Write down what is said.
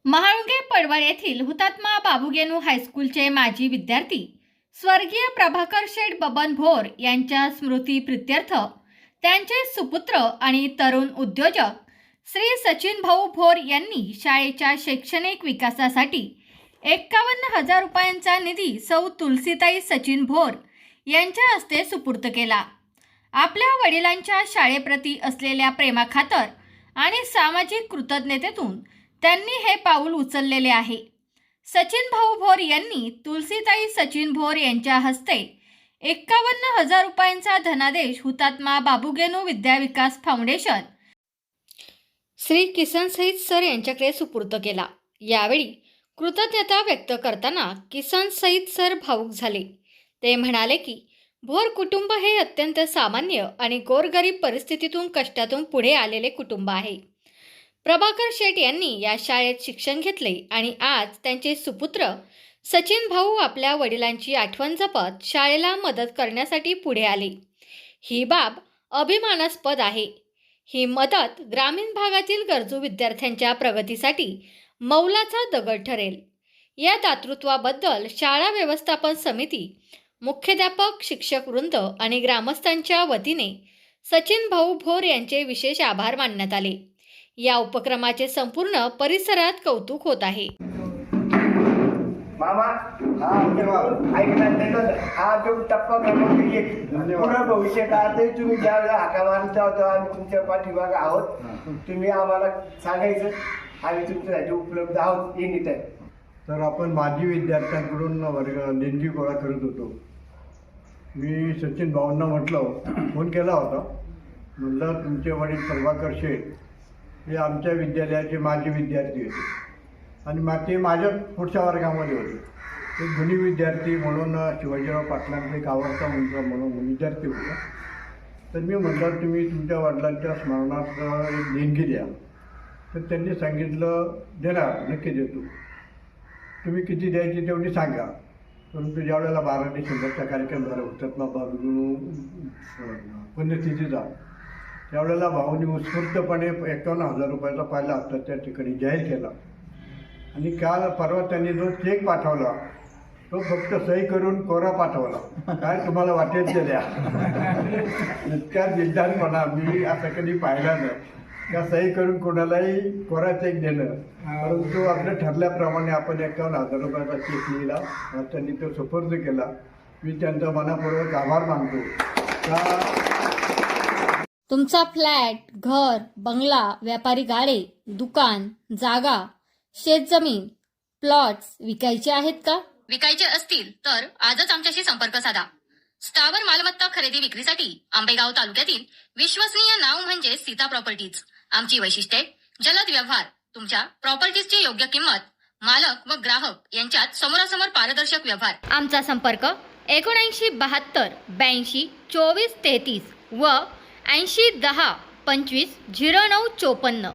महाळुंगे पडवळ येथील हुतात्मा बाबूगेनू हायस्कूलचे माजी विद्यार्थी स्वर्गीय प्रभाकर शेठ बबन भोर यांच्या स्मृतीप्रित्यर्थ त्यांचे सुपुत्र आणि तरुण उद्योजक श्री सचिन भाऊ भोर यांनी शाळेच्या शैक्षणिक विकासासाठी 51,000 रुपयांचा निधी सौ तुलसीताई सचिन भोर यांच्या हस्ते सुपूर्द केला। आपल्या वडिलांच्या शाळेप्रती असलेल्या प्रेमाखातर आणि सामाजिक कृतज्ञतेतून त्यांनी हे पाऊल उचललेले आहे। सचिन भाऊ भोर यांनी तुलसीताई सचिन भोर यांच्या हस्ते 51,000 रुपयांचा धनादेश हुतात्मा बाबूगेनू विद्याविकास फाउंडेशन श्री किसन सईद सर यांच्याकडे सुपूर्द केला। यावेळी कृतज्ञता व्यक्त करताना किसन सईद सर भावुक झाले। ते म्हणाले की भोर कुटुंब हे अत्यंत सामान्य आणि गोरगरीब परिस्थितीतून कष्टातून पुढे आलेले कुटुंब आहे। प्रभाकर शेठ यांनी या शाळेत शिक्षण घेतले आणि आज त्यांचे सुपुत्र सचिन भाऊ आपल्या वडिलांची आठवण जपत शाळेला मदत करण्यासाठी पुढे आले। ही बाब अभिमानास्पद आहे। ही मदत ग्रामीण भागातील गरजू विद्यार्थ्यांच्या प्रगतीसाठी मौलाचा दगड ठरेल। या दातृत्वाबद्दल शाळा व्यवस्थापन समिती, मुख्याध्यापक, शिक्षक वृंद आणि ग्रामस्थांच्या वतीने सचिन भाऊ भोर यांचे विशेष आभार मानण्यात आले। या उपक्रमाचे संपूर्ण परिसरात कौतुक होत आहे। मामा हा तो टप्पा क्रमांक 1 पुन्हा भविष्य काळातही तुम्ही ज्यावेळेला हाका मारता होता आम्ही तुमच्या पाठीमागे आहोत, तुम्ही आम्हाला सांगायचं, आम्ही तुमच्यासाठी उपलब्ध आहोत एनी टाइम। तर आपण माजी विद्यार्थ्यांकडून देणगी गोळा करत होतो। मी सचिन भाऊंना फोन केला होता, म्हटलं तुमचे वडील प्रभाकर शेठ हे आमच्या विद्यालयाचे माजी विद्यार्थी होते आणि ते माझ्या पुढच्या वर्गामध्ये होते। ते गुणी विद्यार्थी म्हणून शिवाजीराव पाटलांचे एक आवडता म्हणून विद्यार्थी होता। तर मी म्हटलं तुम्ही तुमच्या वडिलांच्या स्मरणार्थ एक देणगी द्या। तर त्यांनी सांगितलं देणार, नक्की देतो, तुम्ही किती द्यायची तेवढी सांगा। परंतु ज्यावेळेला 12 डिसेंबरचा कार्यक्रम झाला हुतात्मा बाबूगेनू पुण्यतिथीचा, त्यावेळेला भाऊनी उत्स्फूर्तपणे 51,000 रुपयाचा पहिला हप्ता त्या ठिकाणी जाहीर केला आणि काल परवा त्यांनी जो चेक पाठवला तो फक्त सही करून कोरा पाठवला। काय तुम्हाला वाटेल ते द्या। इतका दिलदारपणा मी असं कधी पाहिला नाही का सही करून कोणालाही कोरा चेक देणं। परंतु आपल्या ठरल्याप्रमाणे आपण 51,000 रुपयाचा चेक लिहिला, त्यांनी तो सुपूर्द केला। मी त्यांचा मनापूर्वक आभार मानतो। तुमचा फ्लॅट, घर, बंगला, व्यापारी गाडे, दुकान, जागा, शेतजमीन, प्लॉट्स विकायचे आहेत का? विकायचे असतील तर आजच आमच्याशी संपर्क साधा। स्थावर मालमत्ता खरेदी विक्रीसाठी आंबेगाव तालुक्यातील विश्वसनीय नाव म्हणजे सीता प्रॉपर्टीज। आमची वैशिष्ट्ये: जलद व्यवहार, तुमच्या प्रॉपर्टीजची योग्य किंमत, मालक व ग्राहक यांच्यात समोरासमोर पारदर्शक व्यवहार। आमचा संपर्क 7972 82 24 33 व 80 10 25 09 54।